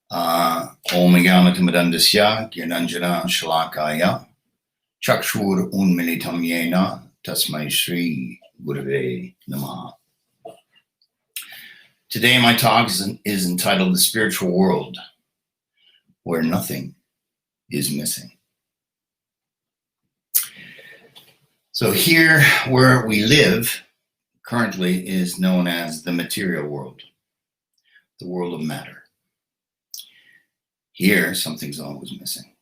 Om Yamatamidandasya Gyananjana Shalakaya Chakshur Unmilitam Yena Tasmai Shri Gurave Namaha. Today my talk is entitled The Spiritual World Where Nothing is Missing. So here where we live currently is known as the material world, the world of matter. Here, something's always missing.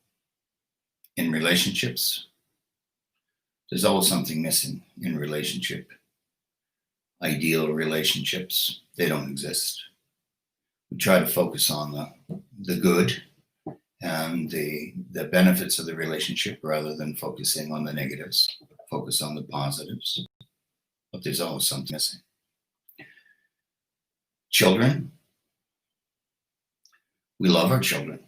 In relationships, there's always something missing in relationship. Ideal relationships, they don't exist. We try to focus on the good and the benefits of the relationship rather than focusing on the negatives. Focus on the positives, but there's always something missing. Children, we love our children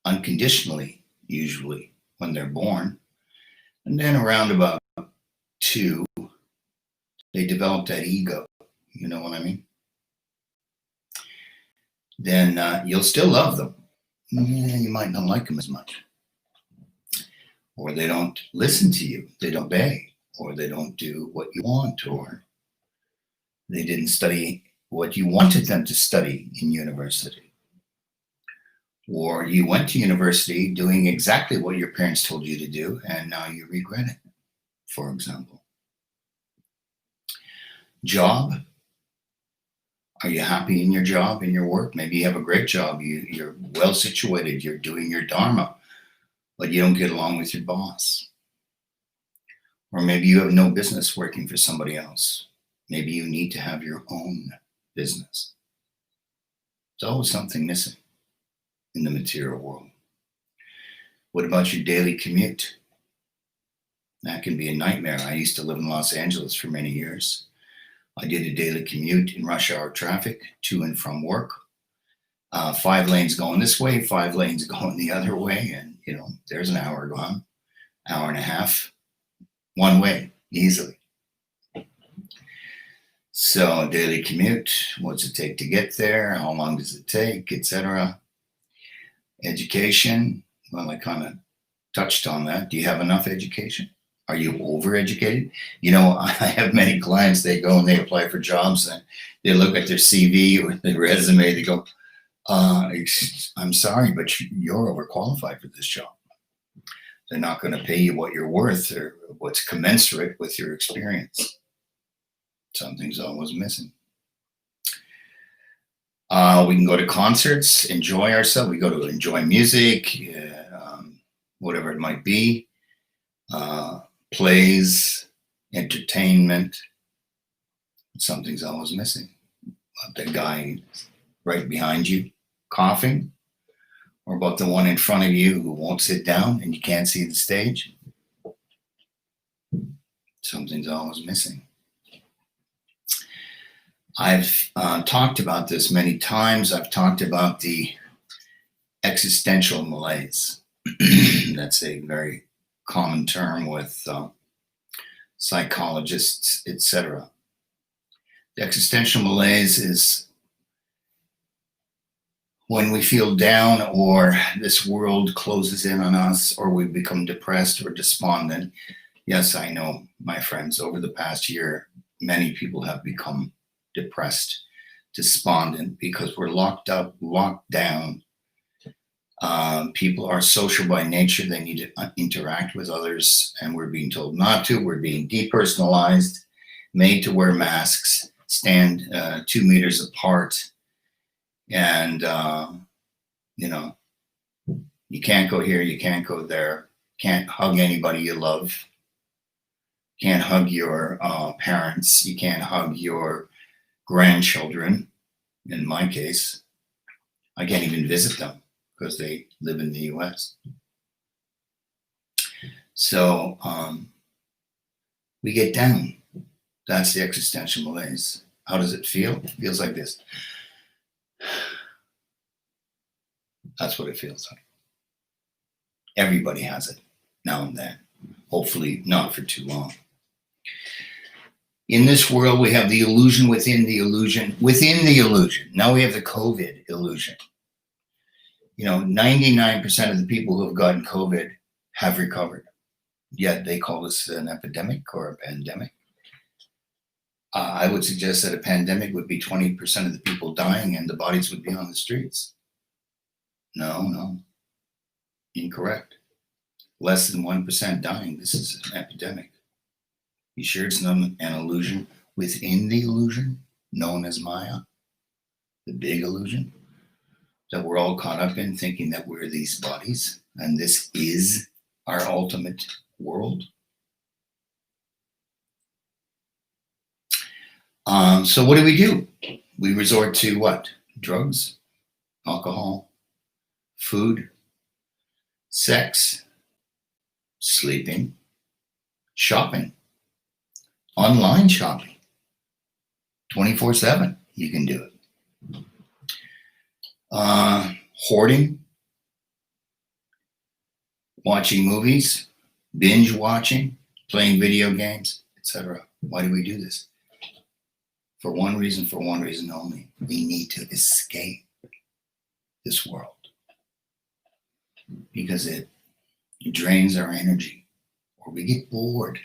unconditionally, usually when they're born. And then around about 2, they develop that ego. You know what I mean? Then you'll still love them. You might not like them as much. Or they don't listen to you. They don't obey. Or they don't do what you want. Or they didn't study what you wanted them to study in university. Or you went to university doing exactly what your parents told you to do, and now you regret it, for example. Job. Are you happy in your job, in your work? Maybe you have a great job. You're well situated. You're doing your dharma, but you don't get along with your boss. Or maybe you have no business working for somebody else. Maybe you need to have your own business. There's always something missing in the material world. What about your daily commute? That can be a nightmare. I used to live in Los Angeles for many years. I did a daily commute in rush hour traffic to and from work. 5 lanes going this way, 5 lanes going the other way, and there's an hour gone, hour and a half, one way, easily. So daily commute, what's it take to get there? How long does it take, etc.? Education, well, I kind of touched on that. Do you have enough education? Are you overeducated? I have many clients, they go and they apply for jobs and they look at their CV or their resume, they go, I'm sorry, but you're overqualified for this job. They're not going to pay you what you're worth or what's commensurate with your experience. Something's always missing. We can go to concerts, enjoy ourselves. We go to enjoy music, whatever it might be, plays, entertainment. Something's always missing. About the guy right behind you coughing, or about the one in front of you who won't sit down and you can't see the stage. Something's always missing. I've talked about this many times. I've talked about the existential malaise. That's a very common term with psychologists, etc. The existential malaise is when we feel down or this world closes in on us or we become depressed or despondent. Yes, I know, my friends, over the past year, many people have become depressed, despondent, because we're locked up, locked down. People are social by nature. They need to interact with others, and we're being told not to. We're being depersonalized, made to wear masks, stand 2 meters apart, and you can't go here, you can't go there, can't hug anybody you love, can't hug your parents, you can't hug your grandchildren. In my case, I can't even visit them because they live in the US. So we get down. That's the existential malaise. How does it feel? It feels like this. That's what it feels like. Everybody has it now and then. Hopefully not for too long. In this world, we have the illusion within the illusion within the illusion. Now we have the COVID illusion. 99% of the people who have gotten COVID have recovered. Yet they call this an epidemic or a pandemic. I would suggest that a pandemic would be 20% of the people dying and the bodies would be on the streets. No, incorrect. Less than 1% dying. This is an epidemic. You sure it's not an illusion within the illusion known as Maya? The big illusion that we're all caught up in, thinking that we're these bodies and this is our ultimate world. So what do? We resort to what? Drugs, alcohol, food, sex, sleeping, shopping, online shopping, 24/7. You can do it. Hoarding, watching movies, binge watching, playing video games, etc. Why do we do this? For one reason only. We need to escape this world because it drains our energy, or we get bored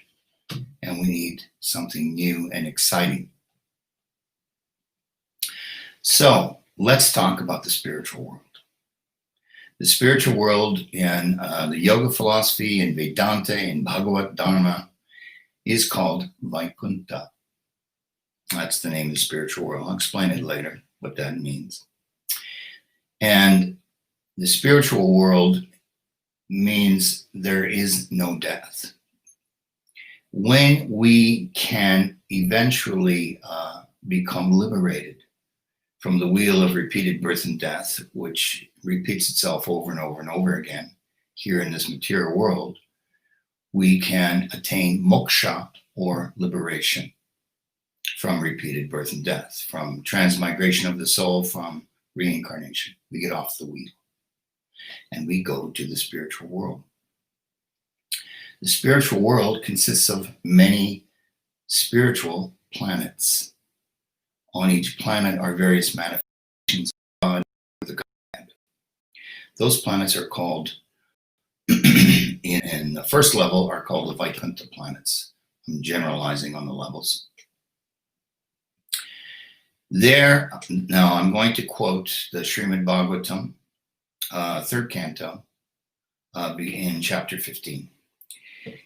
and we need something new and exciting. So let's talk about the spiritual world. The spiritual world in the yoga philosophy, in Vedanta, in Bhagavad Dharma is called Vaikuntha. That's the name of the spiritual world. I'll explain it later, what that means. And the spiritual world means there is no death. When we can eventually become liberated from the wheel of repeated birth and death, which repeats itself over and over and over again here in this material world, we can attain moksha, or liberation, from repeated birth and death, from transmigration of the soul, from reincarnation. We get off the wheel and we go to the spiritual world. The spiritual world consists of many spiritual planets. On each planet are various manifestations of God, the God. Those planets are called, in the first level, are called the Vaikuntha planets. I'm generalizing on the levels. There, now I'm going to quote the Srimad Bhagavatam, third canto, in chapter 15.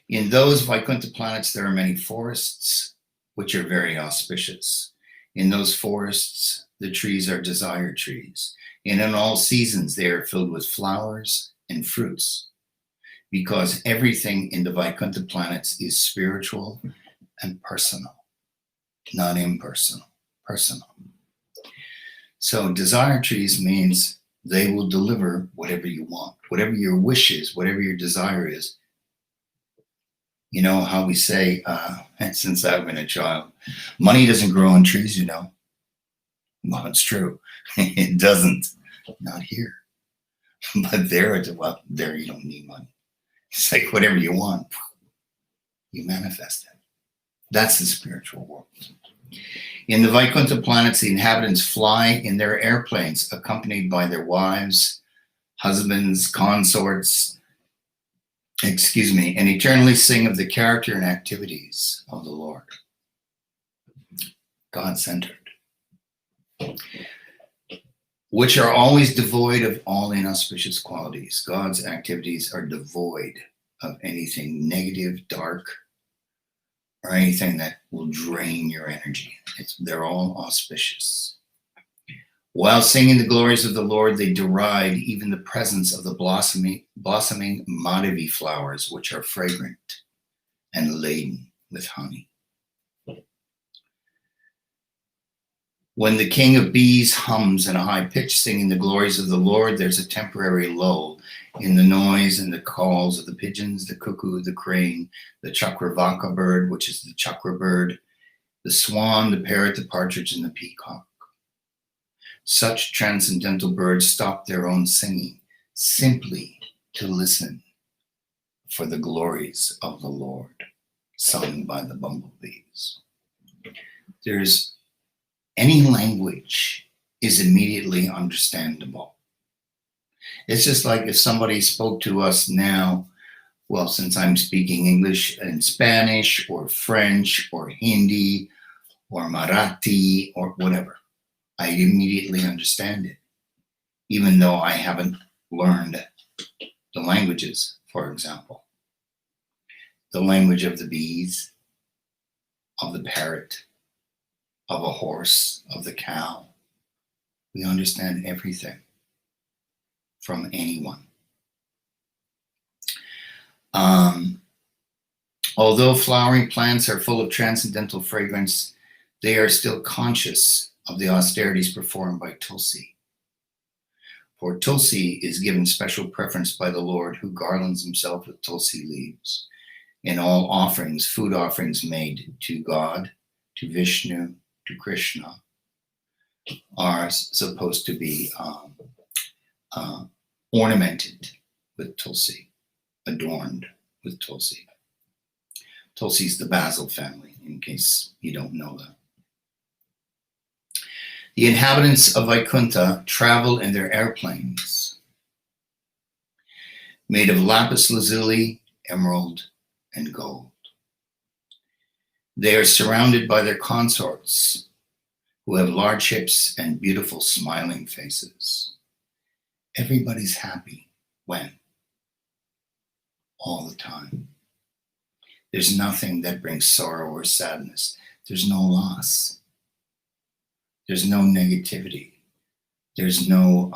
In those Vaikuntha planets, there are many forests, which are very auspicious. In those forests, the trees are desire trees. And in all seasons, they are filled with flowers and fruits, because everything in the Vaikuntha planets is spiritual and personal, not impersonal, personal. So desire trees means they will deliver whatever you want, whatever your wish is, whatever your desire is. You know how we say, since I've been a child, money doesn't grow on trees, you know. Well, it's true. It doesn't. Not here. But there you don't need money. It's like whatever you want, you manifest it. That's the spiritual world. In the Vaikuntha planets, the inhabitants fly in their airplanes, accompanied by their wives, husbands, consorts, and eternally sing of the character and activities of the Lord. God-centered. Which are always devoid of all inauspicious qualities. God's activities are devoid of anything negative, dark, or anything that will drain your energy. They're all auspicious. While singing the glories of the Lord, they deride even the presence of the blossoming Madhavi flowers, which are fragrant and laden with honey. When the king of bees hums in a high pitch, singing the glories of the Lord, there's a temporary lull in the noise and the calls of the pigeons, the cuckoo, the crane, the chakravaka bird, which is the chakra bird, the swan, the parrot, the partridge, and the peacock. Such transcendental birds stop their own singing simply to listen for the glories of the Lord, sung by the bumblebees. Any language is immediately understandable. It's just like if somebody spoke to us now, well, since I'm speaking English and Spanish or French or Hindi or Marathi or whatever, I immediately understand it, even though I haven't learned the languages, for example. The language of the bees, of the parrot, of a horse, of the cow. We understand everything from anyone. Although flowering plants are full of transcendental fragrance, they are still conscious of the austerities performed by Tulsi. For Tulsi is given special preference by the Lord, who garlands himself with Tulsi leaves in all offerings, food offerings made to God, to Vishnu, to Krishna, are supposed to be ornamented with Tulsi, adorned with Tulsi. Tulsi's the basil family, in case you don't know that. The inhabitants of Vaikuntha travel in their airplanes, made of lapis lazuli, emerald, and gold. They are surrounded by their consorts, who have large hips and beautiful smiling faces. Everybody's happy. When? All the time. There's nothing that brings sorrow or sadness. There's no loss. There's no negativity. There's no,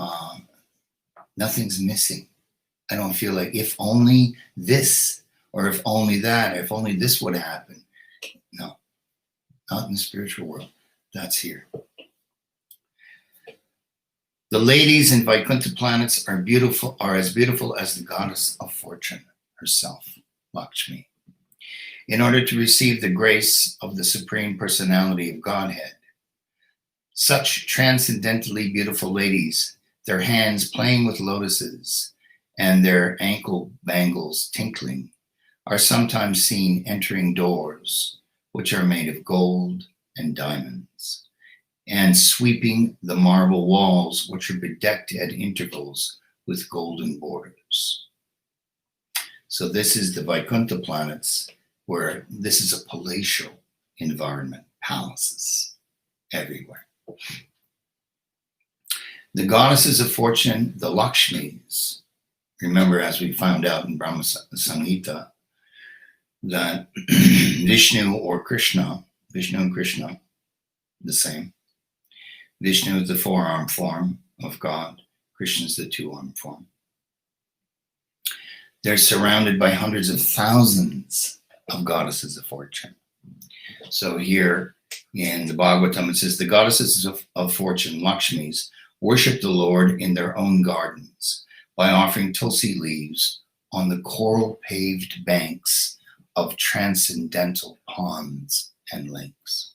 nothing's missing. I don't feel like if only this, or if only that, if only this would happen. No, not in the spiritual world. That's here. The ladies in Vaikuntha planets are as beautiful as the goddess of fortune herself, Lakshmi. In order to receive the grace of the Supreme Personality of Godhead, such transcendently beautiful ladies, their hands playing with lotuses and their ankle bangles tinkling, are sometimes seen entering doors, which are made of gold and diamonds, and sweeping the marble walls, which are bedecked at intervals with golden borders. So this is the Vaikuntha planets, where this is a palatial environment, palaces everywhere. The goddesses of fortune, the Lakshmis, remember, as we found out in Brahma Samhita, that Vishnu or Krishna, Vishnu and Krishna, the same. Vishnu is the four-arm form of God. Krishna is the two-arm form. They're surrounded by hundreds of thousands of goddesses of fortune. So here in the Bhagavatam, it says, the goddesses of fortune, Lakshmis, worship the Lord in their own gardens by offering Tulsi leaves on the coral-paved banks of transcendental ponds and lakes.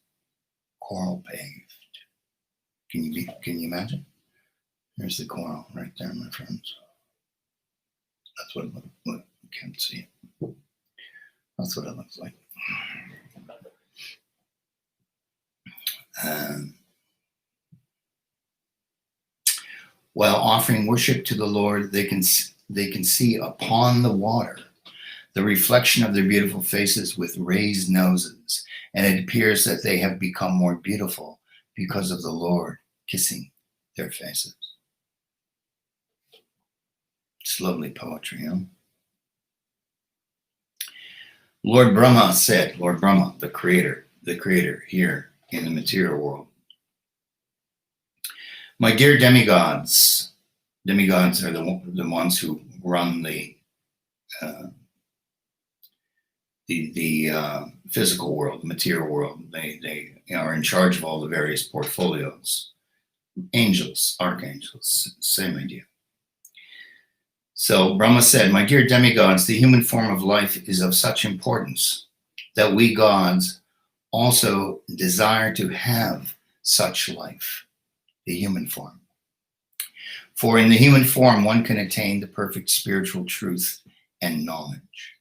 Coral-paved. Can you imagine? There's the coral right there, my friends. That's what it looks like. You can't see it. That's what it looks like. While offering worship to the Lord, they can see upon the water the reflection of their beautiful faces with raised noses, and it appears that they have become more beautiful because of the Lord kissing their faces. It's lovely poetry, huh? Lord Brahma said, Lord Brahma, the creator here in the material world, my dear demigods are the ones who run the physical world, the material world. They are in charge of all the various portfolios. Angels, archangels, same idea. So Brahma said, my dear demigods, the human form of life is of such importance that we gods also desire to have such life, the human form. For in the human form, one can attain the perfect spiritual truth and knowledge.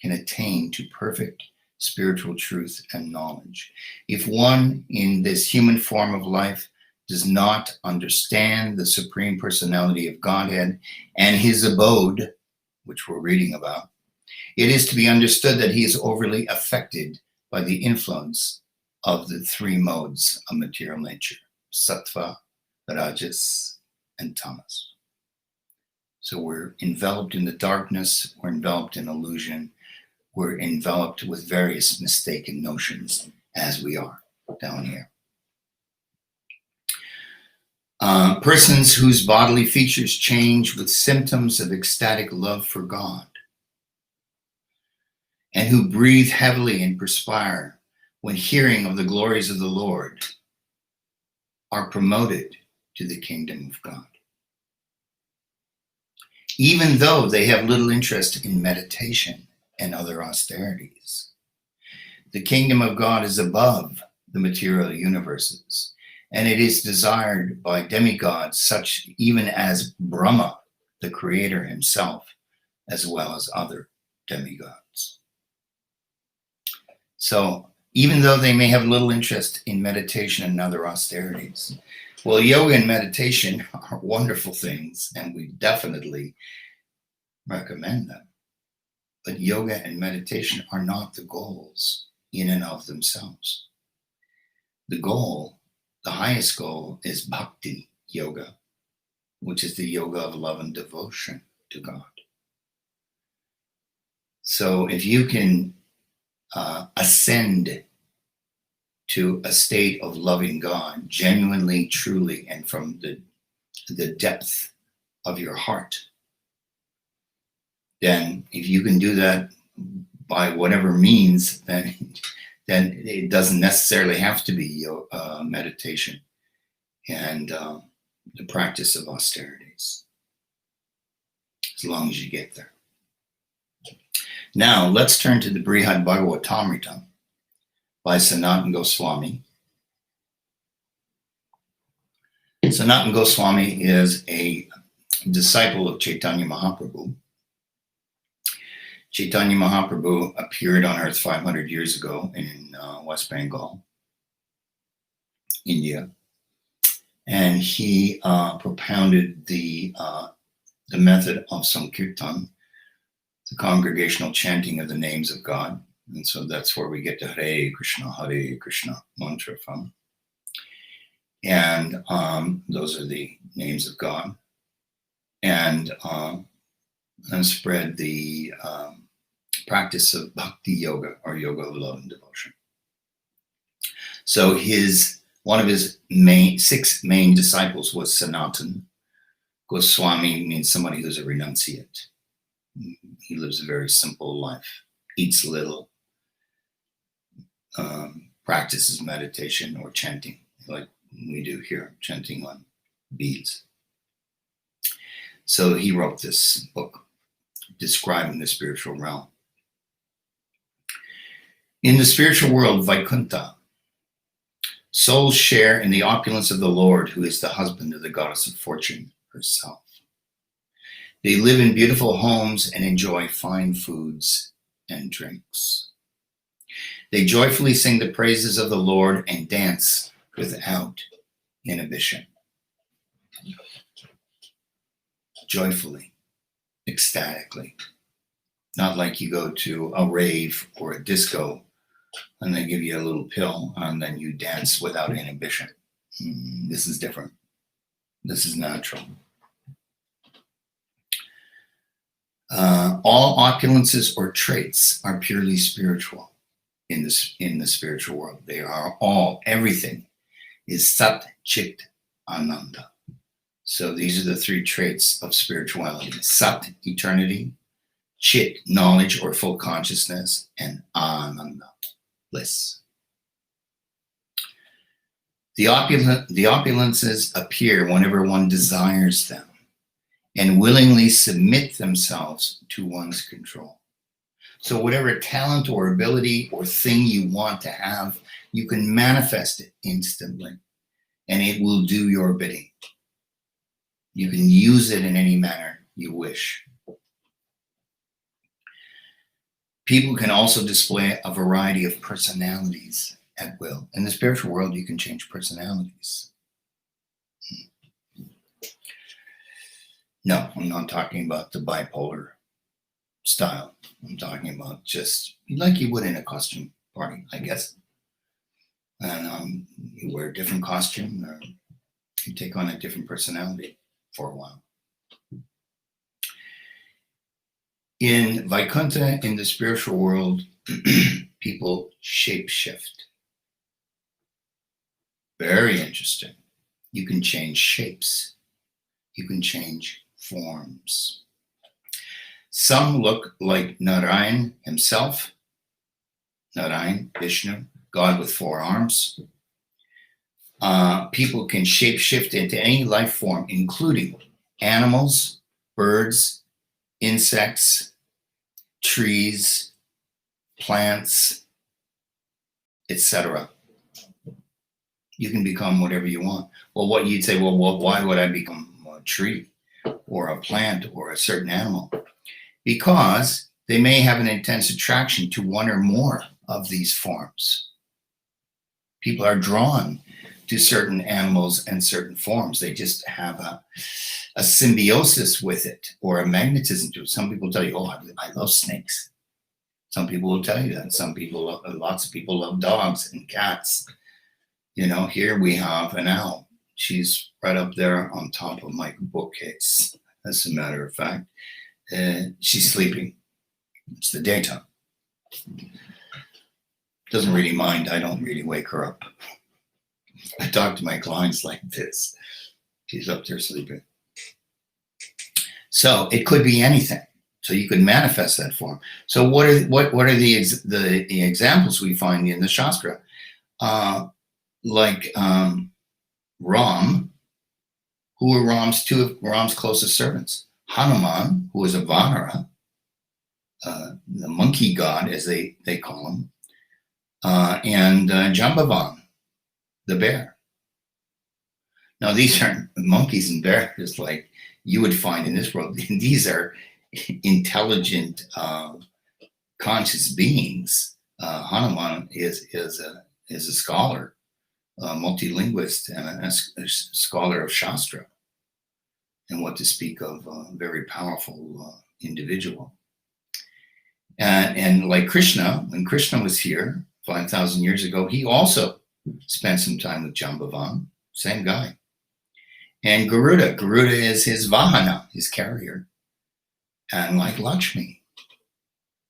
Can attain to perfect spiritual truth and knowledge. If one in this human form of life does not understand the Supreme Personality of Godhead and his abode, which we're reading about, it is to be understood that he is overly affected by the influence of the three modes of material nature, sattva, rajas, and tamas. So we're enveloped in the darkness, we're enveloped in illusion, we're enveloped with various mistaken notions as we are down here. Persons whose bodily features change with symptoms of ecstatic love for God, and who breathe heavily and perspire when hearing of the glories of the Lord, are promoted to the kingdom of God. Even though they have little interest in meditation and other austerities, the kingdom of God is above the material universes, and it is desired by demigods such even as Brahma, the creator himself, as well as other demigods. So even though they may have little interest in meditation and other austerities, well, yoga and meditation are wonderful things, and we definitely recommend them. But yoga and meditation are not the goals in and of themselves. The goal, the highest goal, is bhakti yoga, which is the yoga of love and devotion to God. So if you can ascend to a state of loving God, genuinely, truly, and from the depth of your heart, then if you can do that by whatever means, then it doesn't necessarily have to be meditation and the practice of austerities, as long as you get there. Now, let's turn to the Brihad Bhagavatamrita by Sanatana Goswami. Sanatana Goswami is a disciple of Chaitanya Mahaprabhu. Chaitanya Mahaprabhu appeared on earth 500 years ago in West Bengal, India, and he propounded the method of Sankirtan, the congregational chanting of the names of God. And so that's where we get the Hare Krishna mantra from. And those are the names of God. And spread the practice of bhakti yoga, or yoga of love and devotion. So one of his six main disciples was Sanatana. Goswami means somebody who's a renunciate. He lives a very simple life, eats little, practices meditation or chanting, like we do here, chanting on beads. So he wrote this book describing the spiritual realm. In the spiritual world, Vaikuntha, souls share in the opulence of the Lord, who is the husband of the goddess of fortune herself. They live in beautiful homes and enjoy fine foods and drinks. They joyfully sing the praises of the Lord and dance without inhibition. Joyfully, ecstatically. Not like you go to a rave or a disco and they give you a little pill and then you dance without inhibition. This is different. This is natural. All opulences or traits are purely spiritual in the spiritual world. They are everything is Sat, Chit, Ananda. So these are the three traits of spirituality. Sat, eternity; Chit, knowledge or full consciousness; and Ananda, bliss. The opulences appear whenever one desires them and willingly submit themselves to one's control. So whatever talent or ability or thing you want to have, you can manifest it instantly and it will do your bidding. You can use it in any manner you wish. People can also display a variety of personalities at will. In the spiritual world, you can change personalities. No, I'm not talking about the bipolar style. I'm talking about just like you would in a costume party, I guess. And you wear a different costume or you take on a different personality for a while. In Vaikuntha, in the spiritual world, people shapeshift. Very interesting. You can change shapes. You can change forms. Some look like Narayan himself. Narayan, Vishnu, God with 4 arms. People can shapeshift into any life form, including animals, birds, insects, trees, plants, etc. You can become whatever you want. Well, what you'd say, well, why would I become a tree or a plant or a certain animal? Because they may have an intense attraction to one or more of these forms. People are drawn to certain animals and certain forms. They just have a symbiosis with it or a magnetism to it. Some people tell you, oh, I love snakes. Some people will tell you that. Lots of people love dogs and cats. You know, here we have an owl. She's right up there on top of my bookcase, as a matter of fact. She's sleeping. It's the daytime. Doesn't really mind. I don't really wake her up. I talk to my clients like this. She's up there sleeping. So it could be anything. So you could manifest that form. So what are the examples we find in the Shastra? Ram, who were two of Ram's closest servants. Hanuman, who was a Vanara, the monkey god, as they call him, and Jambavan, the bear. Now, these aren't monkeys and bears like you would find in this world. These are intelligent, conscious beings. Hanuman is a scholar, a multilinguist, and a scholar of Shastra, and what to speak of a very powerful individual. And like Krishna, when Krishna was here 5,000 years ago, he also spent some time with Jambavan, same guy. And Garuda is his Vahana, his carrier. And like Lakshmi,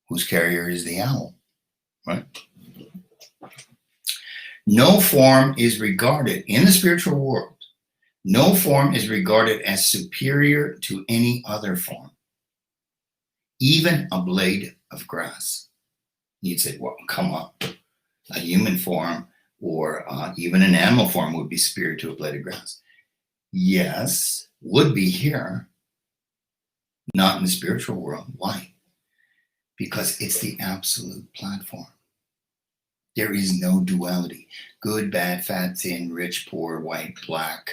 whose carrier is the owl, right? No form is regarded in the spiritual world. No form is regarded as superior to any other form, even a blade of grass. You'd say, well, come on. A human form or even an animal form would be superior to a blade of grass. Yes, would be here, not in the spiritual world. Why? Because it's the absolute platform. There is no duality. Good, bad, fat, thin, rich, poor, white, black,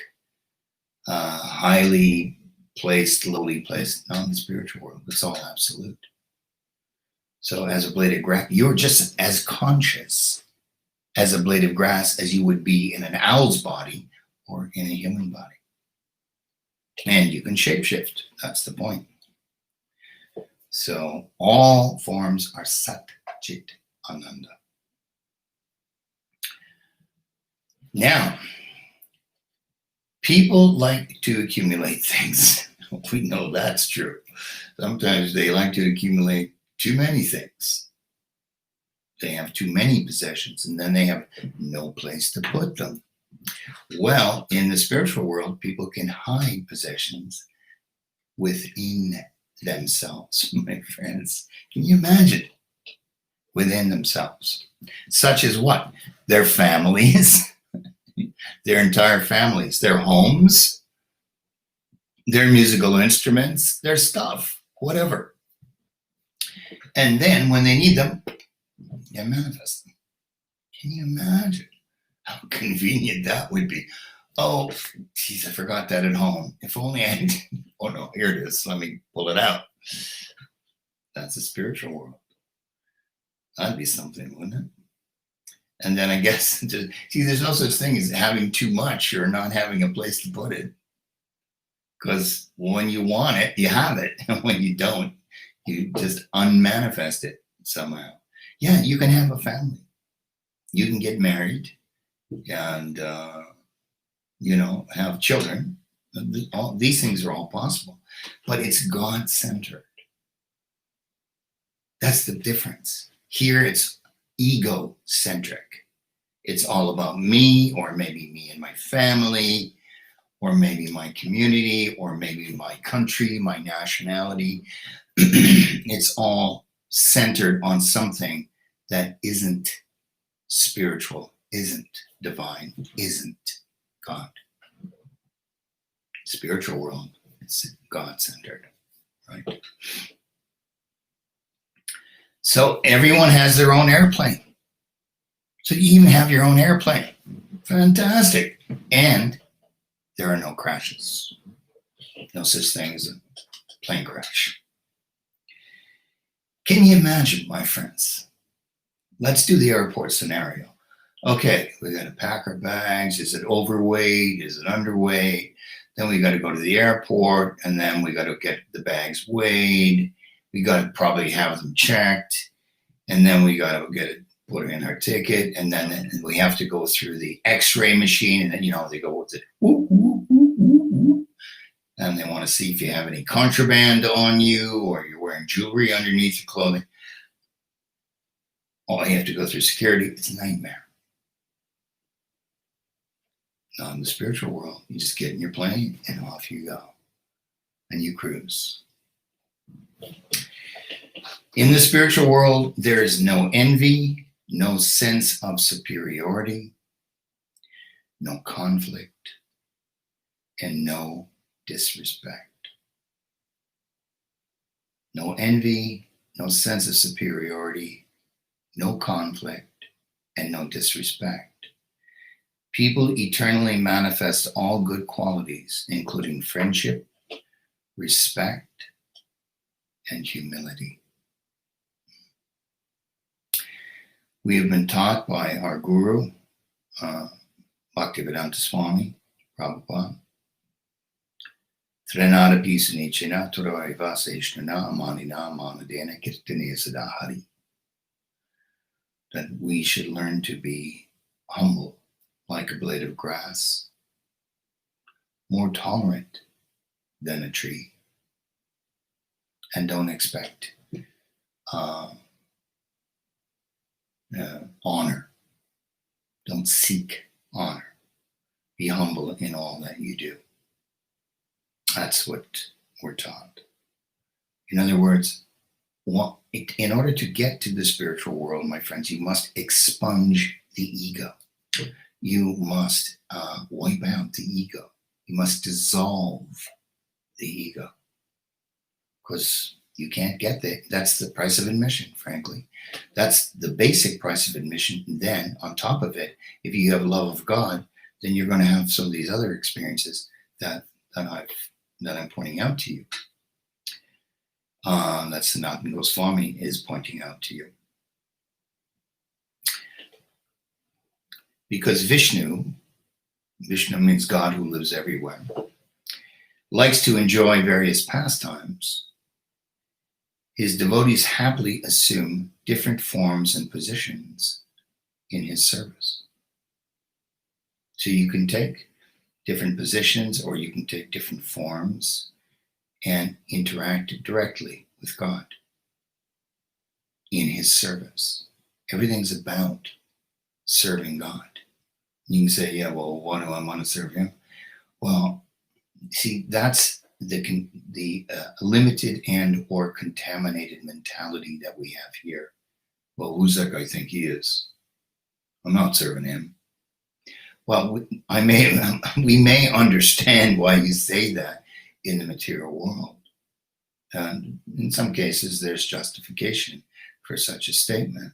highly placed, lowly placed. Not in the spiritual world. It's all absolute. So as a blade of grass, you're just as conscious as a blade of grass as you would be in an owl's body or in a human body. And you can shapeshift. That's the point. So all forms are Sat Chit Ananda. Now, people like to accumulate things. We know that's true. Sometimes they like to accumulate too many things. They have too many possessions, and then they have no place to put them. Well, in the spiritual world, people can hide possessions within themselves, my friends. Can you imagine? Within themselves. Such as what? Their families, their entire families, their homes, their musical instruments, their stuff, whatever. And then when they need them, they manifest them. Can you imagine how convenient that would be? Oh, geez, I forgot that at home. If only I, oh no, here it is. Let me pull it out. That's the spiritual world. That'd be something, wouldn't it? And then I guess, see, there's no such thing as having too much or not having a place to put it. Because when you want it, you have it. And when you don't, you just unmanifest it somehow. Yeah, you can have a family. You can get married and, have children. All these things are all possible. But it's God-centered. That's the difference. Here it's ego-centric. It's all about me, or maybe me and my family, or maybe my community, or maybe my country, my nationality. It's all centered on something that isn't spiritual, isn't divine, isn't God. Spiritual world, it's God-centered, right? So everyone has their own airplane. So you even have your own airplane. Fantastic. And there are no crashes. No such thing as a plane crash. Can you imagine, my friends? Let's do the airport scenario. Okay, we got to pack our bags. Is it overweight? Is it underweight? Then we got to go to the airport, and then we got to get the bags weighed. We got to probably have them checked, and then we got to put in our ticket, and then we have to go through the X-ray machine, and then they go with it, and they want to see if you have any contraband on you or you're wearing jewelry underneath your clothing. Oh, you have to go through security. It's a nightmare. Not in the spiritual world. You just get in your plane and off you go, and you cruise. In the spiritual world, there is no envy, no sense of superiority, no conflict, and no disrespect. No envy, no sense of superiority, no conflict, and no disrespect. People eternally manifest all good qualities, including friendship, respect, and humility. We have been taught by our guru, Bhaktivedanta Swami Prabhupada, Trenada Pisanichina Turaiva Seshnana Amanina Manadena Kirtaniya Sadahari. That we should learn to be humble like a blade of grass, more tolerant than a tree, and don't expect honor. Don't seek honor. Be humble in all that you do. That's what we're taught. In other words, in order to get to the spiritual world, my friends, you must expunge the ego. You must wipe out the ego. You must dissolve the ego. Because you can't get there. That's the price of admission, frankly. That's the basic price of admission. And then, on top of it, if you have love of God, then you're going to have some of these other experiences that I'm pointing out to you. That Sanatana Goswami is pointing out to you. Because Vishnu means God who lives everywhere, likes to enjoy various pastimes. His devotees happily assume different forms and positions in his service. So you can take different positions, or you can take different forms and interact directly with God in his service. Everything's about serving God. You can say, yeah, well, why do I want to serve him? Well, see, that's the limited and or contaminated mentality that we have here. Well, who's that guy think he is? I'm not serving him. Well, we may understand why you say that in the material world. And in some cases, there's justification for such a statement.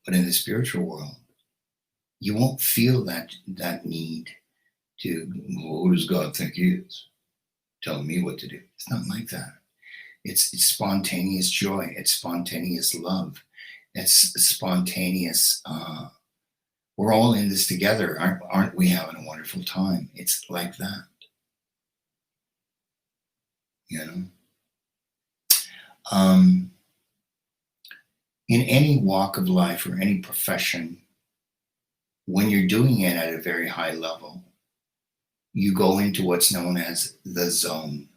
But in the spiritual world, you won't feel that need to, well, who does God think he is? Telling me what to do. It's not like that. It's spontaneous joy. It's spontaneous love. It's spontaneous, we're all in this together. Aren't we having a wonderful time? It's like that. you know. Um, in any walk of life or any profession, when you're doing it at a very high level, you go into what's known as the zone.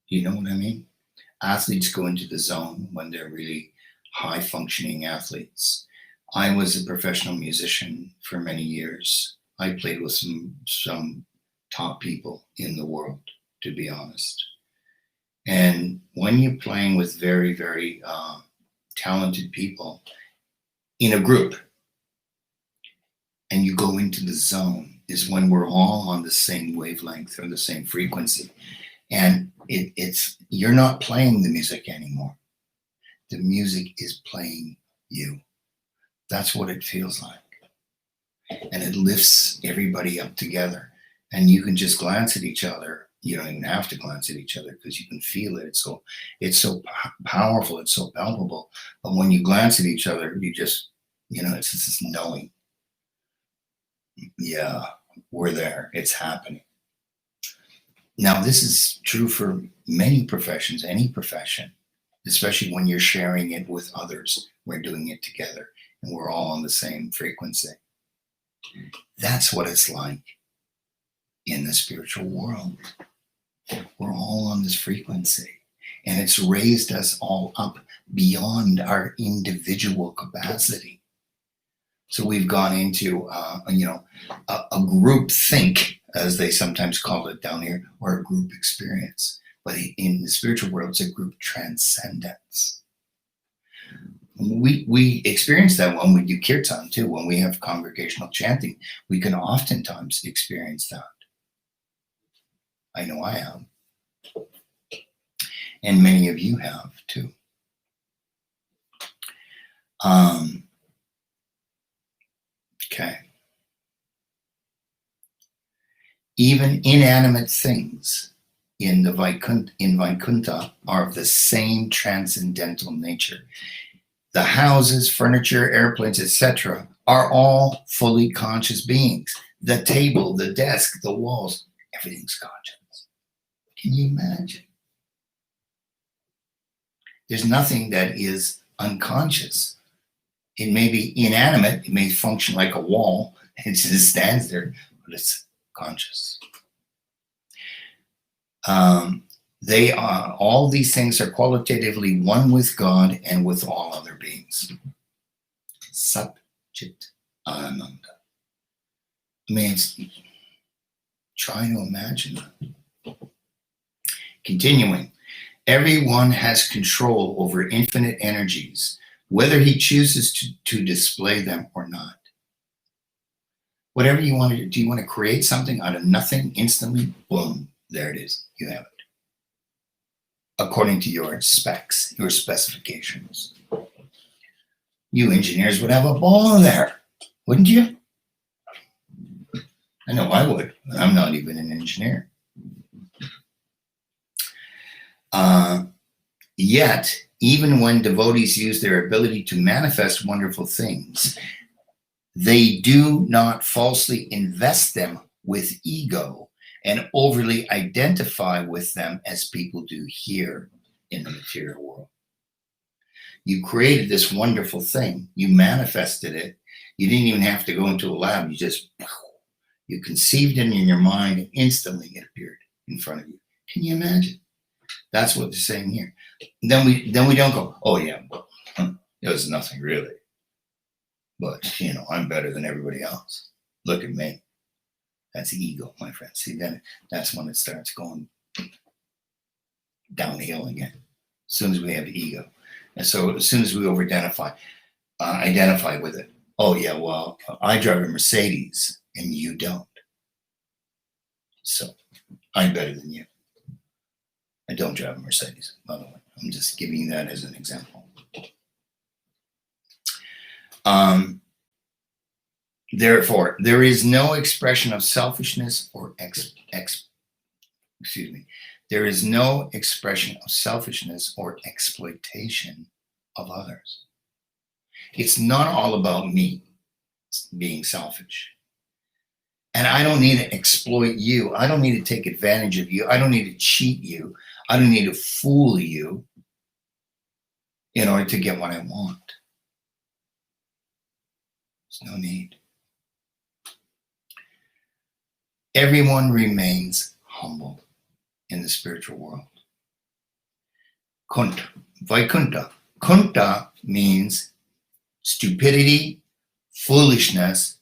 You know what I mean? Athletes go into the zone when they're really high functioning athletes. I was a professional musician for many years. I played with some top people in the world, to be honest. And when you're playing with very, very talented people in a group and you go into the zone, is when we're all on the same wavelength or the same frequency. And it's you're not playing the music anymore. The music is playing you. That's what it feels like. And it lifts everybody up together. And you can just glance at each other. You don't even have to glance at each other because you can feel it. It's so powerful. It's so palpable. But when you glance at each other, you just, it's just this knowing. Yeah, we're there. It's happening. Now, this is true for many professions, any profession, especially when you're sharing it with others. We're doing it together and we're all on the same frequency. That's what it's like in the spiritual world. We're all on this frequency, and it's raised us all up beyond our individual capacity. So we've gone into, a group think, as they sometimes call it down here, or a group experience. But in the spiritual world, it's a group transcendence. We experience that when we do kirtan too. When we have congregational chanting, we can oftentimes experience that. I know I have. And many of you have too. Okay. Even inanimate things in Vaikuntha are of the same transcendental nature. The houses, furniture, airplanes, etc., are all fully conscious beings. The table, the desk, the walls, everything's conscious. Can you imagine? There's nothing that is unconscious. It may be inanimate, it may function like a wall, it just stands there, but it's conscious. All these things are qualitatively one with God and with all other beings. Sat Chit Ananda. I mean, try to imagine that. Continuing, everyone has control over infinite energies, whether he chooses to display them or not. Whatever you want to do, you want to create something out of nothing instantly? Boom, there it is. You have it. According to your specs, your specifications. You engineers would have a ball there, wouldn't you? I know I would, but I'm not even an engineer. Yet, even when devotees use their ability to manifest wonderful things, they do not falsely invest them with ego and overly identify with them as people do here in the material world. You created this wonderful thing. You manifested it. You didn't even have to go into a lab. You conceived it in your mind and instantly it appeared in front of you. Can you imagine? That's what they're saying here. Then we don't go, oh yeah, well, it was nothing really. But, I'm better than everybody else. Look at me. That's ego, my friend. See, then that's when it starts going downhill again. As soon as we have ego. And so as soon as we identify with it, oh yeah, well, I drive a Mercedes and you don't. So I'm better than you. I don't drive a Mercedes, by the way. I'm just giving you that as an example. Therefore, there is no expression of selfishness or there is no expression of selfishness or exploitation of others. It's not all about me being selfish. And I don't need to exploit you. I don't need to take advantage of you. I don't need to cheat you. I don't need to fool you in order to get what I want. There's no need. Everyone remains humble in the spiritual world. Kunta, Vaikunta. Kunta means stupidity, foolishness,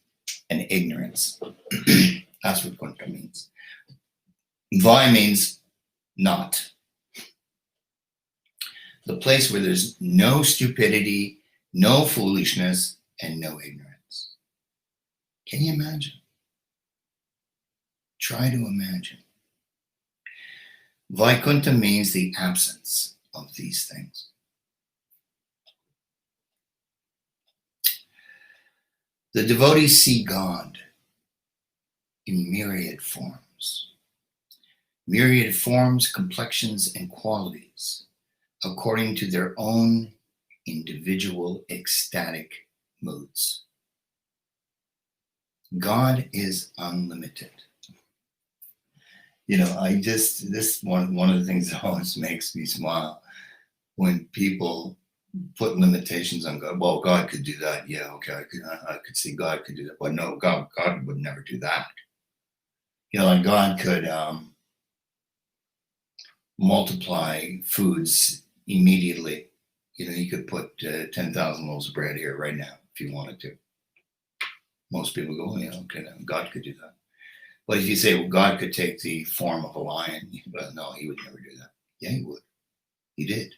and ignorance. That's what Kunta means. Vai means not. The place where there's no stupidity, no foolishness, and no ignorance. Can you imagine? Try to imagine. Vaikunta means the absence of these things. The devotees see God in myriad forms. Myriad forms, complexions, and qualities according to their own individual ecstatic moods. God is unlimited. You know, this one of the things that always makes me smile when people put limitations on God. Well, God could do that. Yeah, okay, I could see God could do that. But no, God would never do that. You know, like God could multiply foods immediately. You know, he could put 10,000 loaves of bread here right now if he wanted to. Most people go, yeah, okay, God could do that. But if you say, well, God could take the form of a lion, well, no, he would never do that. Yeah, he would. He did.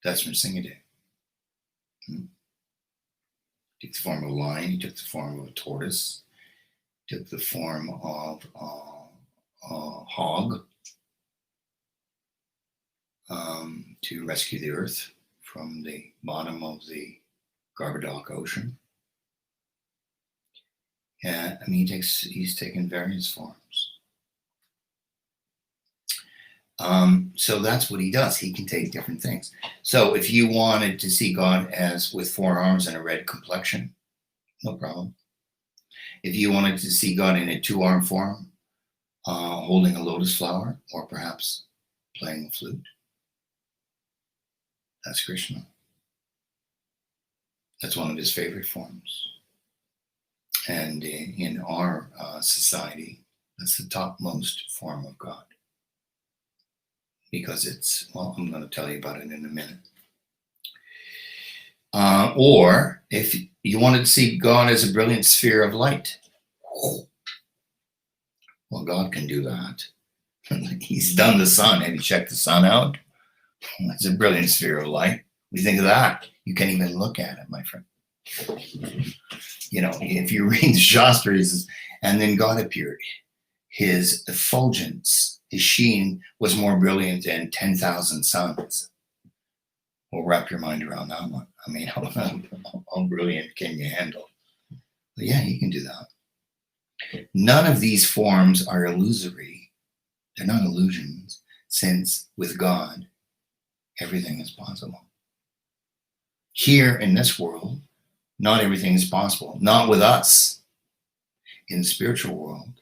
That's from Singaday. He took the form of a lion, he took the form of a tortoise, took the form of a hog to rescue the earth from the bottom of the Garbadoc Ocean. Yeah, I mean, he's taken various forms. So that's what he does. He can take different things. So if you wanted to see God as with 4 arms and a red complexion, no problem. If you wanted to see God in a 2-arm form, holding a lotus flower, or perhaps playing a flute, that's Krishna. That's one of his favorite forms. And in our society, that's the topmost form of God. Because it's, well, I'm going to tell you about it in a minute. Or if you wanted to see God as a brilliant sphere of light, well, God can do that. He's done the sun. Have you checked the sun out? It's a brilliant sphere of light. What do you think of that? You can't even look at it, my friend. You know, if you read the Shastras, and then God appeared, his effulgence, his sheen was more brilliant than 10,000 suns. Well, wrap your mind around that one. I mean, how brilliant can you handle? But yeah, he can do that. None of these forms are illusory. They're not illusions, since with God, everything is possible. Here in this world, not everything is possible. Not with us. In the spiritual world,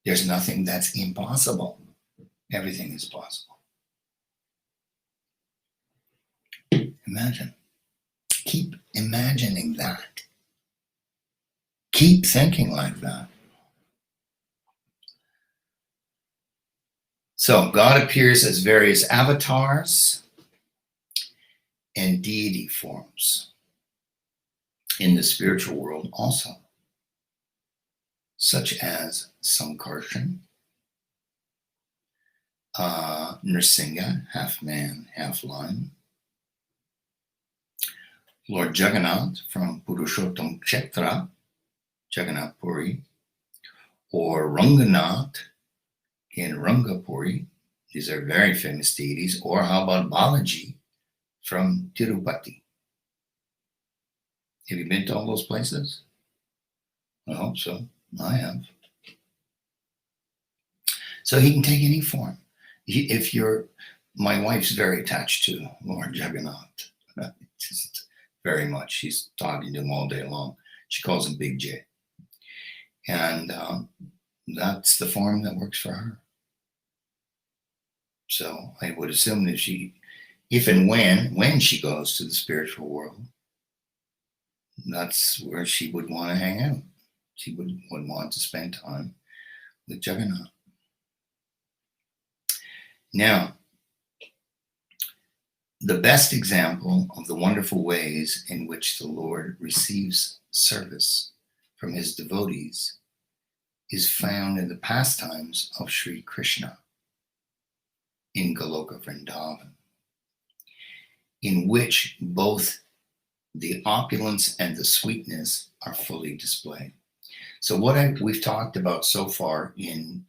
there's nothing that's impossible. Everything is possible. Imagine. Keep imagining that. Keep thinking like that. So God appears as various avatars and deity forms in the spiritual world also, such as Sankarshan, Nrsimha, half man, half lion, Lord Jagannath from Purushottam Kshetra, Jagannath Puri, or Ranganath in Rangapuri. These are very famous deities. Or how about Balaji from Tirupati? Have you been to all those places? I hope so. I have. So he can take any form. If you're, my wife's very attached to Lord Jagannath, just very much. She's talking to him all day long. She calls him Big J. And that's the form that works for her. So I would assume that if and when she goes to the spiritual world, that's where she would want to hang out. She would want to spend time with Jagannath. Now, the best example of the wonderful ways in which the Lord receives service from his devotees is found in the pastimes of Sri Krishna in Goloka Vrindavan, in which both the opulence and the sweetness are fully displayed. So what we've talked about so far in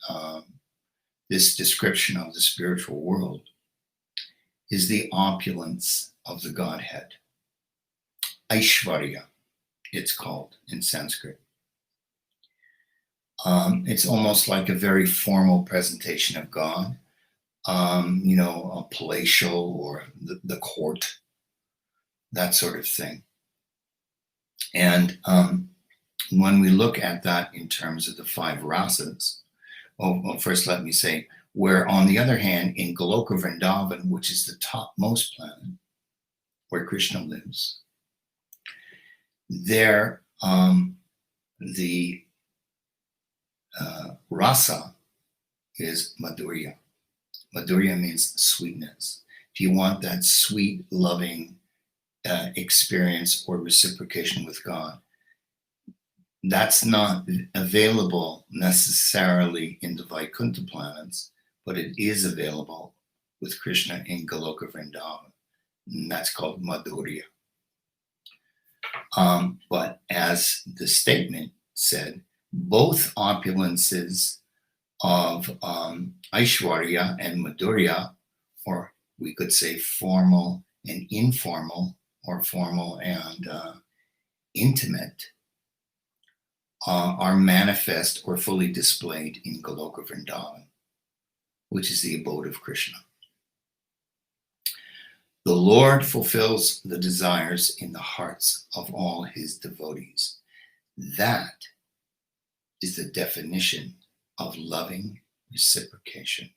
this description of the spiritual world is the opulence of the Godhead. Aishvarya, it's called in Sanskrit. It's almost like a very formal presentation of God, a palatial or the court, that sort of thing. And when we look at that in terms of the 5 rasas, well, first let me say, where on the other hand, in Goloka Vrindavan, which is the topmost planet where Krishna lives, there the rasa is Madhurya. Madhurya means sweetness. If you want that sweet, loving experience or reciprocation with God, that's not available necessarily in the Vaikuntha planets, but it is available with Krishna in Goloka Vrindavan. And that's called Madhurya. But as the statement said, both opulences of Aishwarya and Madhurya, or we could say formal and informal, or formal and intimate, are manifest or fully displayed in Goloka Vrindavan, which is the abode of Krishna. The Lord fulfills the desires in the hearts of all his devotees. That is the definition of loving reciprocation.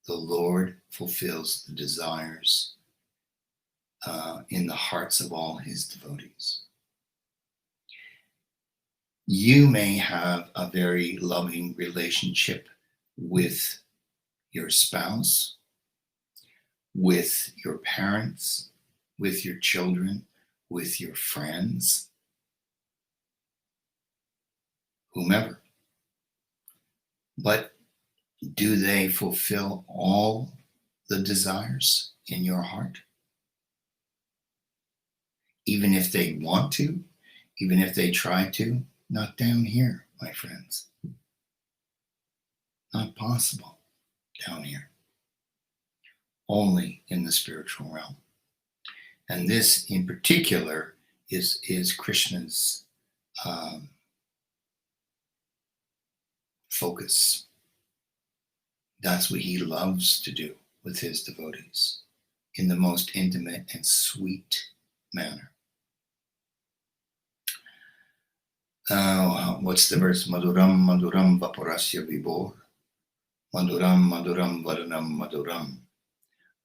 The Lord fulfills the desires in the hearts of all his devotees. You may have a very loving relationship with your spouse, with your parents, with your children, with your friends, whomever. But do they fulfill all the desires in your heart? Even if they want to, even if they try to, not down here, my friends. Not possible down here. Only in the spiritual realm. And this in particular is Krishna's focus. That's what he loves to do with his devotees in the most intimate and sweet manner. What's the verse? Maduram Maduram Vaparasya Vibhor Maduram Maduram Varanam Maduram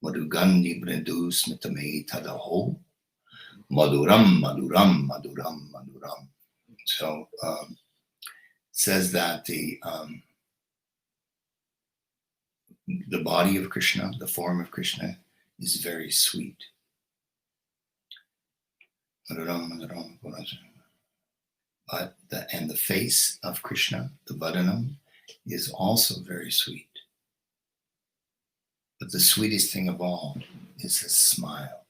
Madhugandhi Brindu Smitame Tadaho Maduram Maduram Maduram Maduram. So it says that the body of Krishna, the form of Krishna, is very sweet. Maduram Maduram Varanam. But the face of Krishna, the Vadanam, is also very sweet. But the sweetest thing of all is his smile.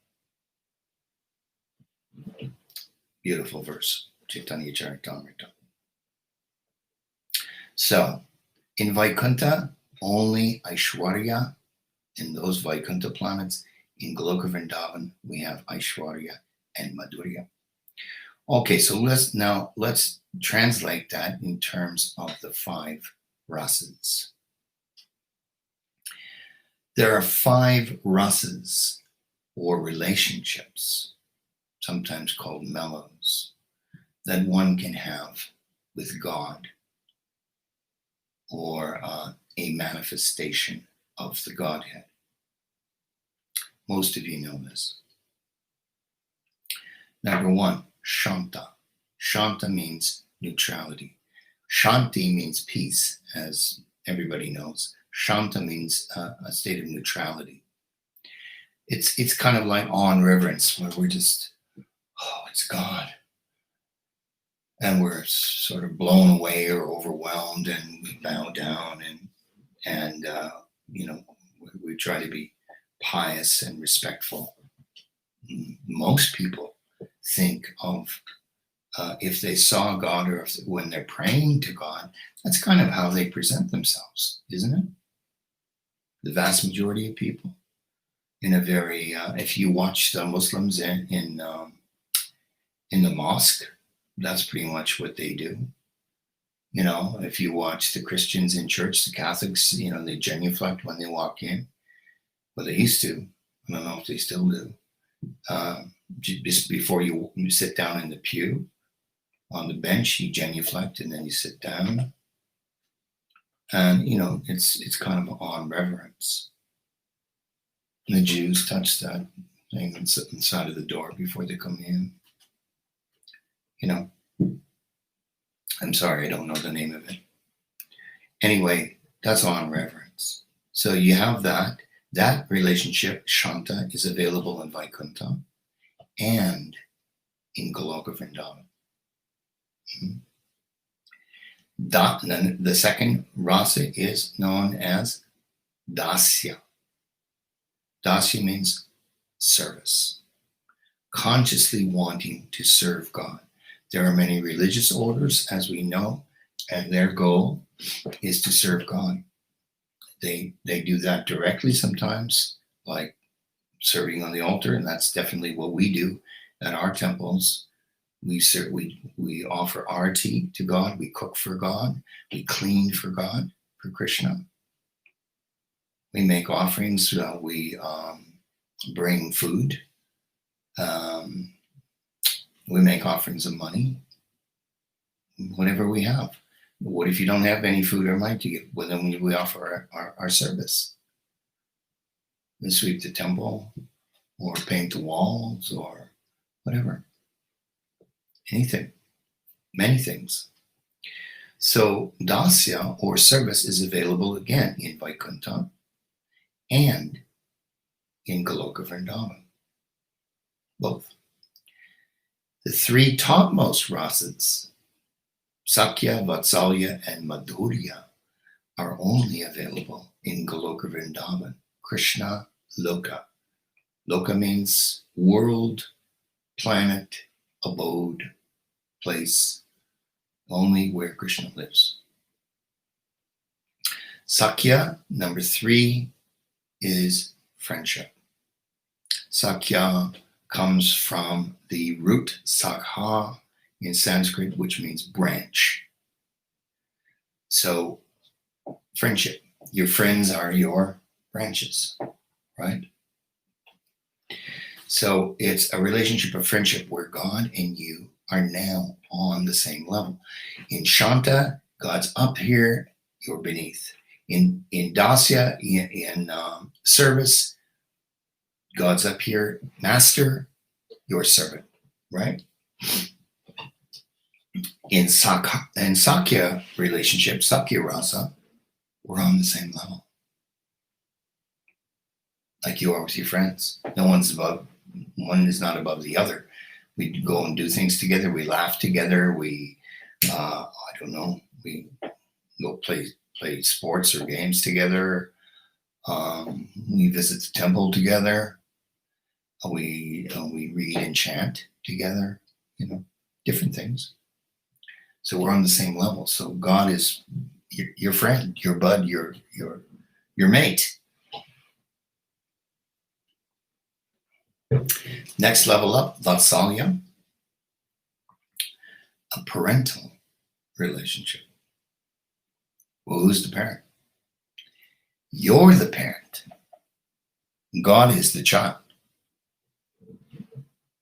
Beautiful verse, Chaitanya Charitamrita. So, in Vaikuntha, only Aishwarya, in those Vaikuntha planets, in Goloka Vrindavan, we have Aishwarya and Madhurya. Okay, so let's translate that in terms of the 5 rasas. There are 5 rasas or relationships, sometimes called mellows, that one can have with God or a a manifestation of the Godhead. Most of you know this. Number one, Shanta. Shanta means neutrality. Shanti means peace, as everybody knows. Shanta means a state of neutrality. It's kind of like awe and reverence, where we're just, oh, it's God. And we're sort of blown away or overwhelmed, and we bow down, and we try to be pious and respectful. Most people think of if they saw God, or when they're praying to God, that's kind of how they present themselves, isn't it? The vast majority of people, in a very, if you watch the Muslims in the mosque, that's pretty much what they do. If you watch the Christians in church, the Catholics, they genuflect when they walk in. Well, they used to. I don't know if they still do. Just before you sit down in the pew, on the bench, you genuflect, and then you sit down. And, it's kind of on reverence. And the Jews touch that thing inside of the door before they come in. I'm sorry, I don't know the name of it. Anyway, that's on reverence. So you have that relationship, Shanta, is available in Vaikuntha and in Goloka Vrindavan. Then the second rasa is known as Dasya. Dasya means service, consciously wanting to serve God. There are many religious orders, as we know, and their goal is to serve God. They do that directly sometimes, like serving on the altar, and that's definitely what we do at our temples. We offer arati to God, we cook for God, we clean for God, for Krishna. We make offerings, we bring food. We make offerings of money, whatever we have. What if you don't have any food or money to give? Well, then we offer our service. We sweep the temple, or paint the walls, or whatever. Anything. Many things. So dasya, or service, is available again in Vaikuntha and in Goloka Vrindavan. Both. The three topmost rasas, Sakya, Vatsalya, and Madhurya, are only available in Goloka Vrindavan, Krishna Loka. Loka means world, planet, abode, place, only where Krishna lives. Sakya, number 3, is friendship. Sakya comes from the root sakha in Sanskrit, which means branch. So, friendship. Your friends are your branches, right? So it's a relationship of friendship where God and you are now on the same level. In Shanta, God's up here, you're beneath. In Dasya, in service, God's up here, master, your servant, right? In Sakya relationship, Sakya rasa, we're on the same level. Like you are with your friends. One is not above the other. We go and do things together. We laugh together. We, we go play sports or games together. We visit the temple together. We read and chant together. Different things. So we're on the same level. So God is your friend, your bud, your mate. Next level up, Vatsalya, a parental relationship. Well, who's the parent? You're the parent. God is the child.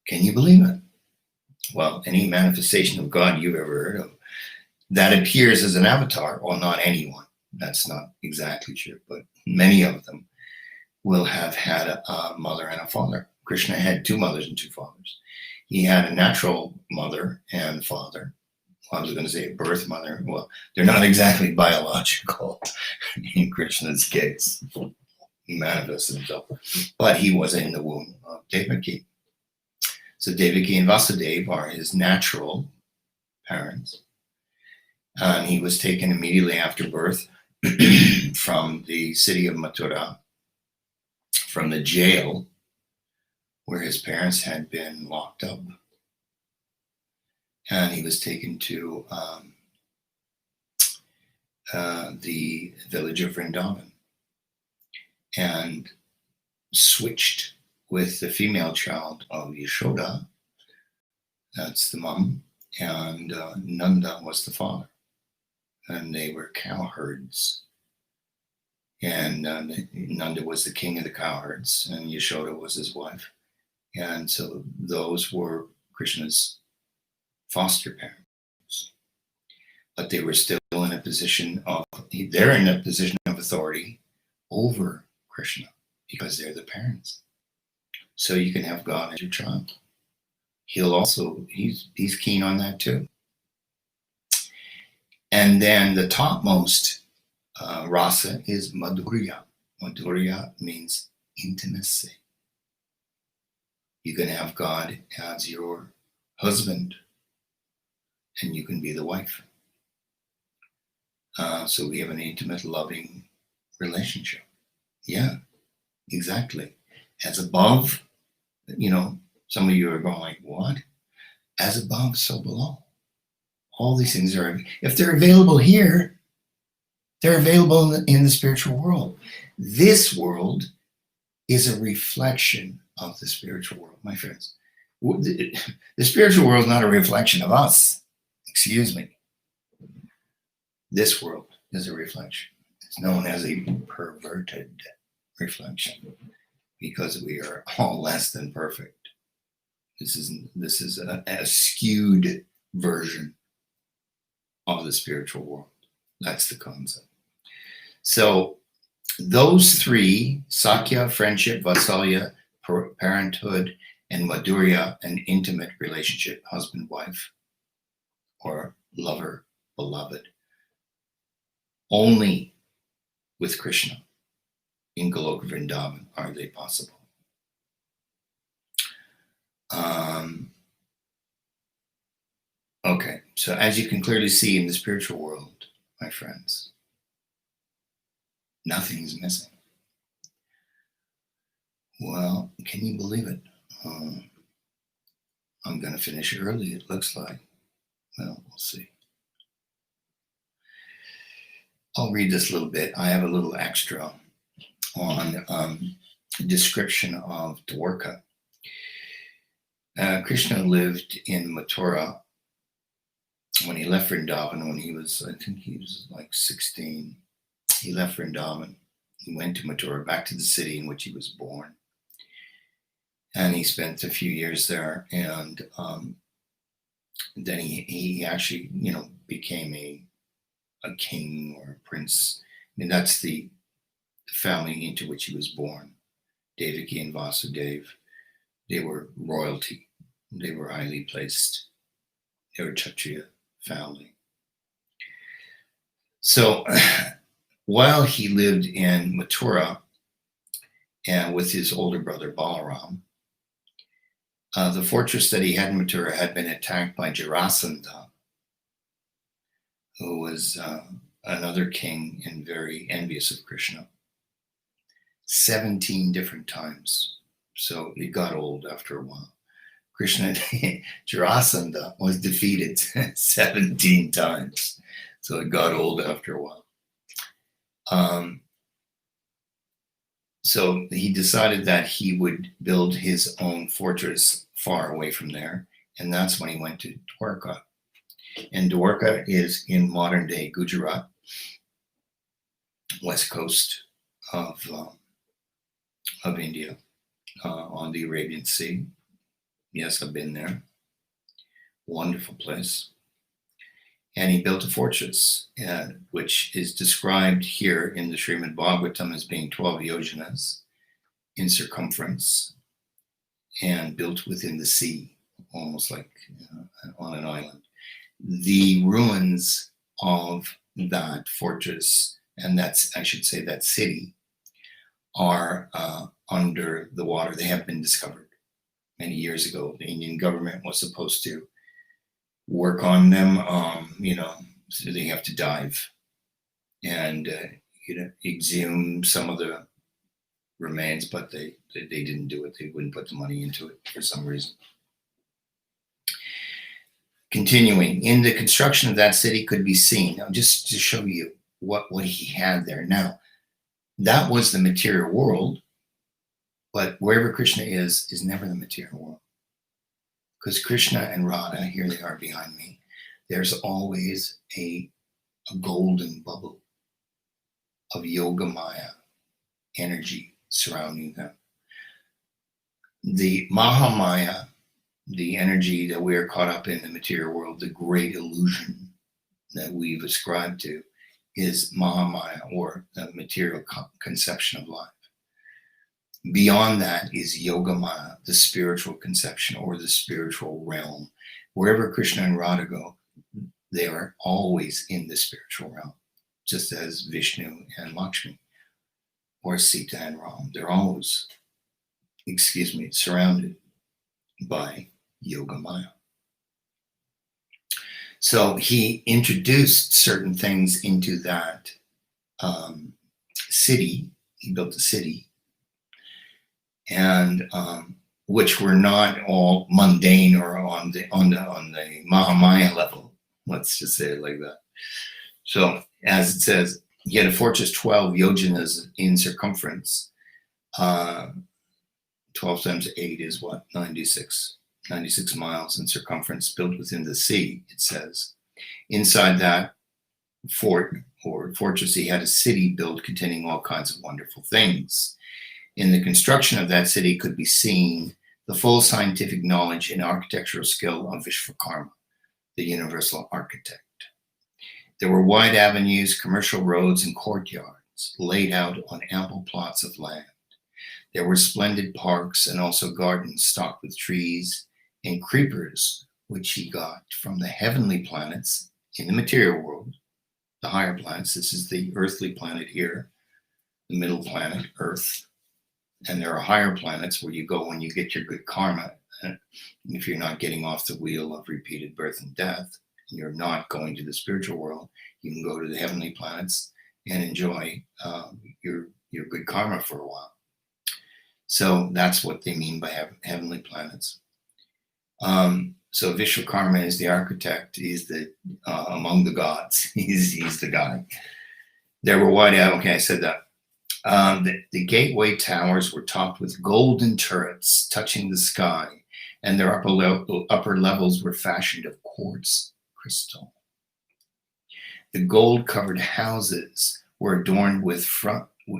Can you believe it? Well, any manifestation of God you've ever heard of that appears as an avatar, well, not anyone, That's not exactly true, but many of them will have had a mother and a father. Krishna had two mothers and two fathers. He had a natural mother and father. I was going to say a birth mother. Well, they're not exactly biological in Krishna's case. He manifests himself, but he was in the womb of Devaki. So Devaki and Vasudeva are his natural parents. And he was taken immediately after birth from the city of Mathura, from the jail where his parents had been locked up. And he was taken to the village of Vrindavan and switched with the female child of Yashoda, that's the mom, and Nanda was the father. And they were cowherds. And Nanda was the king of the cowherds, and Yashoda was his wife. And so those were Krishna's foster parents. But they were still in a position of, they're in a position of authority over Krishna because they're the parents. So you can have God as your child. He'll also, he's keen on that too. And then the topmost rasa is madhurya. Madhurya means intimacy. You can have God as your husband, and you can be the wife. So we have an intimate, loving relationship. Yeah, exactly. As above, you know, some of you are going like, what? As above, so below. All these things are, if they're available here, they're available in the spiritual world. This world is a reflection of the spiritual world, my friends. The spiritual world is not a reflection of us. Excuse me. This world is a reflection. It's known as a perverted reflection because we are all less than perfect. This is a skewed version of the spiritual world. That's the concept. So those three, Sakya, friendship, Vatsalya, parenthood, and Madhurya, an intimate relationship, husband-wife, or lover, beloved, only with Krishna in Goloka Vrindavan are they possible. Okay, so as you can clearly see in the spiritual world, my friends, nothing is missing. Well, can you believe it? I'm going to finish early, it looks like. Well, we'll see. I'll read this a little bit. I have a little extra on description of Dwarka. Krishna lived in Mathura when he left Vrindavan, when he was, I think he was like 16. He left Vrindavan. He went to Mathura, back to the city in which he was born. And he spent a few years there. And then he actually, you know, became a king or a prince. I mean, that's the family into which he was born. Devaki and Vasudeva, they were royalty. They were highly placed. They were Kshatriya family. So while he lived in Mathura and with his older brother Balaram, the fortress that he had in Mathura had been attacked by Jarasandha, who was another king and very envious of Krishna, 17 different times. So it got old after a while. Krishna, Jarasandha was defeated 17 times. So it got old after a while. So he decided that he would build his own fortress far away from there. And that's when he went to Dwarka. And Dwarka is in modern day Gujarat, west coast of India, on the Arabian Sea. Yes, I've been there. Wonderful place. And he built a fortress, which is described here in the Srimad Bhagavatam as being 12 yojanas in circumference and built within the sea, almost like on an island. The ruins of that fortress, and that's, I should say, that city, are under the water. They have been discovered many years ago. The Indian government was supposed to work on them, so they have to dive and exhume some of the remains, but they didn't do it. They wouldn't put the money into it for some reason. Continuing, in the construction of that city could be seen, now just to show you what he had there. Now, that was the material world, but wherever Krishna is never the material world. Because Krishna and Radha, here they are behind me, there's always a golden bubble of Yoga Maya energy surrounding them. The Mahamaya, the energy that we are caught up in the material world, the great illusion that we've ascribed to, is Mahamaya, or the material conception of life. Beyond that is Yogamaya, the spiritual conception or the spiritual realm. Wherever Krishna and Radha go, they are always in the spiritual realm, just as Vishnu and Lakshmi, or Sita and Ram. They're always, surrounded by Yogamaya. So he introduced certain things into that city. He built a city, and which were not all mundane or on the Mahamaya level. Let's just say it like that. So, as it says, he had a fortress 12 yojanas in circumference. 12 times 8 is what? 96 miles in circumference, built within the sea, it says. Inside that fort or fortress, he had a city built containing all kinds of wonderful things. In the construction of that city could be seen the full scientific knowledge and architectural skill of Vishwakarma, the universal architect. There were wide avenues, commercial roads, and courtyards laid out on ample plots of land. There were splendid parks and also gardens stocked with trees and creepers, which he got from the heavenly planets in the material world, the higher planets. This is the earthly planet here, the middle planet, Earth. And there are higher planets where you go when you get your good karma. If you're not getting off the wheel of repeated birth and death, and you're not going to the spiritual world, you can go to the heavenly planets and enjoy your good karma for a while. So that's what they mean by heavenly planets. So Vishwakarma is the architect. He's the among the gods. He's the guy. There were wide. Okay, I said that. The gateway towers were topped with golden turrets touching the sky, and their upper levels were fashioned of quartz crystal. The gold-covered houses were adorned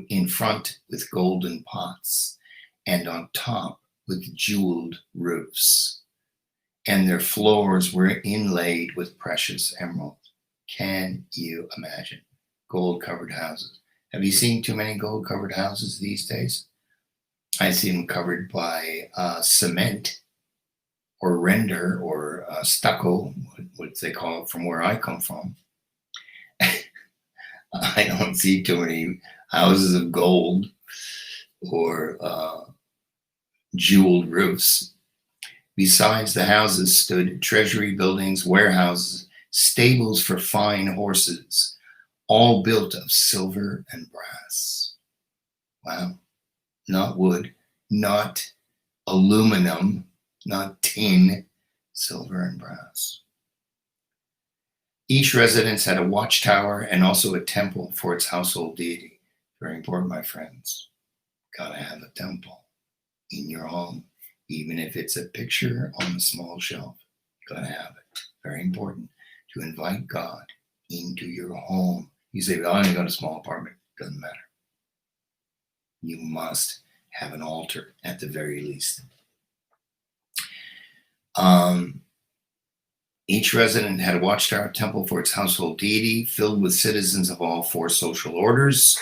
in front with golden pots, and on top with jeweled roofs, and their floors were inlaid with precious emeralds. Can you imagine? Gold-covered houses. Have you seen too many gold-covered houses these days? I see them covered by cement or render or stucco, what they call it from where I come from. I don't see too many houses of gold or jeweled roofs. Besides the houses stood treasury buildings, warehouses, stables for fine horses, all built of silver and brass. Wow. Not wood, not aluminum, not tin, silver and brass. Each residence had a watchtower and also a temple for its household deity. Very important, my friends. Gotta have a temple in your home, even if it's a picture on a small shelf. Gotta have it. Very important to invite God into your home. You say, well, I only got a small apartment. Doesn't matter. You must have an altar at the very least. Each resident had a watchtower temple for its household deity, filled with citizens of all four social orders: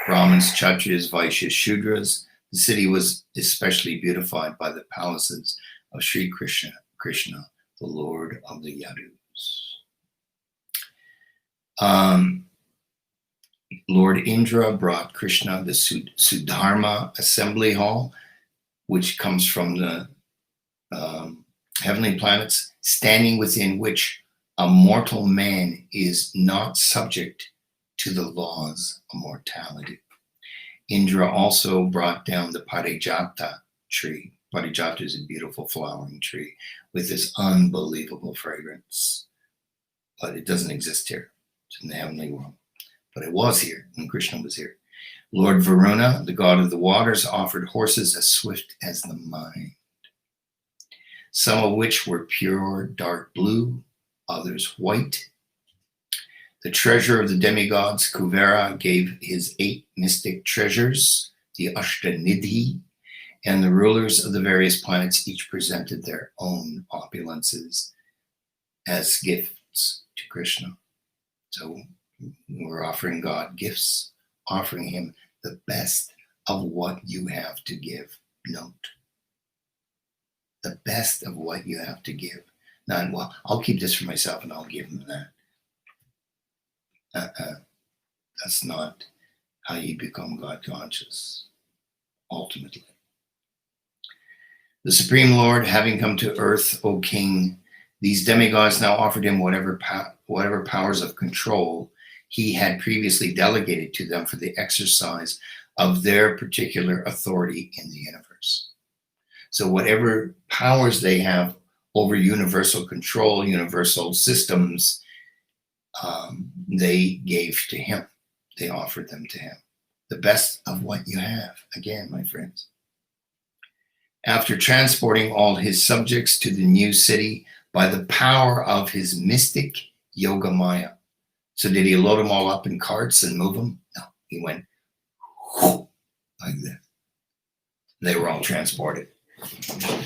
Brahmins, Kshatriyas, Vaishyas, Shudras. The city was especially beautified by the palaces of Sri Krishna, the Lord of the Yadus. Lord Indra brought Krishna the Sudharma assembly hall, which comes from the heavenly planets, standing within which a mortal man is not subject to the laws of mortality. Indra also brought down the Parijata tree. Parijata is a beautiful flowering tree with this unbelievable fragrance. But it doesn't exist here. It's in the heavenly world. But it was here when Krishna was here. Lord Varuna, the god of the waters, offered horses as swift as the mind, some of which were pure dark blue, others white. The treasurer of the demigods, Kuvera, gave his 8 mystic treasures, the Ashtanidhi, and the rulers of the various planets each presented their own opulences as gifts to Krishna. So we're offering God gifts, offering him the best of what you have to give. Note, the best of what you have to give. Not, well, I'll keep this for myself and I'll give him that. That's not how you become God conscious, ultimately. The Supreme Lord, having come to earth, O King, these demigods now offered him whatever powers of control he had previously delegated to them for the exercise of their particular authority in the universe. So whatever powers they have over universal control, universal systems, they gave to him. They offered them to him. The best of what you have, again, my friends. After transporting all his subjects to the new city by the power of his mystic Yoga Maya. So did he load them all up in carts and move them? No, he went like this. They were all transported.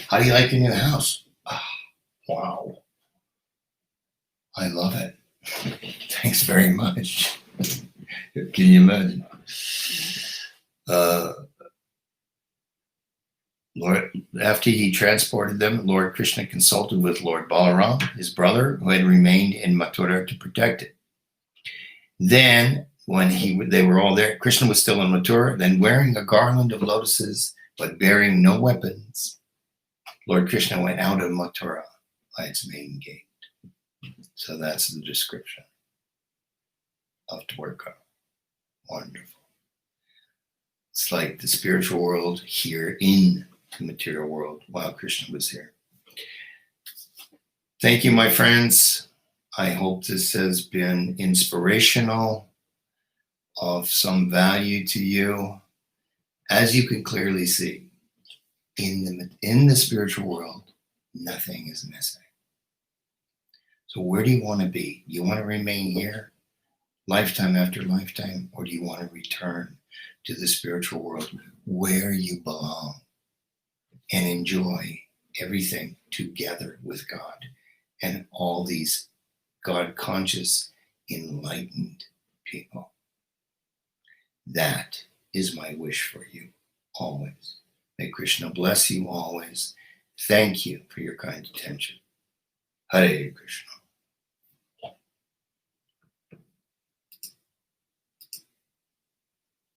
How do you like your new house? Oh, wow. I love it. Thanks very much. Can you imagine? Lord, after he transported them, Lord Krishna consulted with Lord Balaram, his brother, who had remained in Mathura to protect it. Then, when they were all there, Krishna was still in Mathura, then wearing a garland of lotuses, but bearing no weapons, Lord Krishna went out of Mathura by its main gate. So that's the description of Dwarka. Wonderful. It's like the spiritual world here in the material world while Krishna was here. Thank you, my friends. I hope this has been inspirational, of some value to you. As you can clearly see, in the spiritual world, nothing is missing. So where do you want to be? Do you want to remain here, lifetime after lifetime, or do you want to return to the spiritual world where you belong and enjoy everything together with God and all these God-conscious, enlightened people? That is my wish for you always. May Krishna bless you always. Thank you for your kind attention. Hare Krishna.